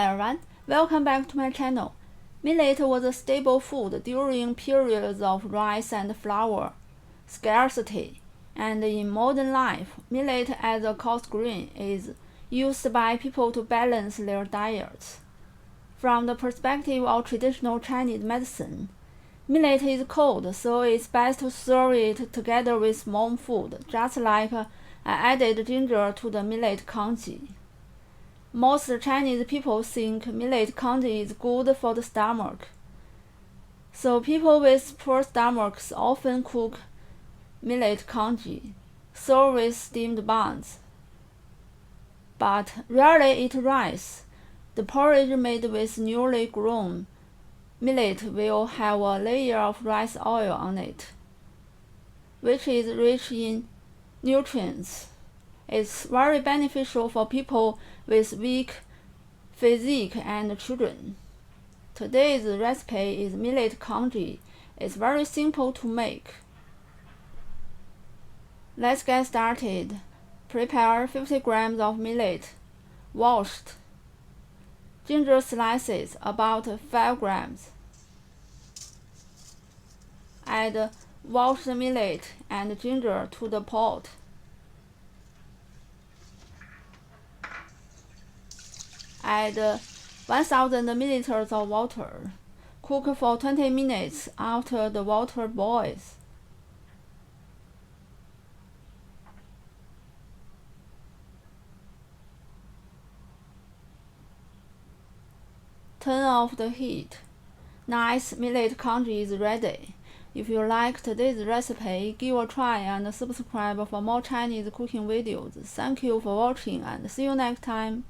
everyone, welcome back to my channel. Millet was a staple food during periods of rice and flour scarcity, and in modern life, millet as a coarse grain is used by people to balance their diets. From the perspective of traditional Chinese medicine, millet is cold, so it's best to serve it together with warm food, just like I added ginger to the millet congee. Most Chinese people think millet congee is good for the stomach, so people with poor stomachs often cook millet congee, served with steamed buns, but rarely eat rice. The porridge made with newly grown millet will have a layer of rice oil on it, which is rich in nutrients. It's very beneficial for people with weak physique and children. Today's recipe is millet congee. It's very simple to make. Let's get started. Prepare 50 grams of millet, washed. Ginger slices, about 5 grams. Add washed millet and ginger to the pot. Add 1000 milliliters of water. Cook for 20 minutes after the water boils. Turn off the heat. Nice millet congee is ready. If you like today's recipe, give a try and subscribe for more Chinese cooking videos. Thank you for watching and see you next time.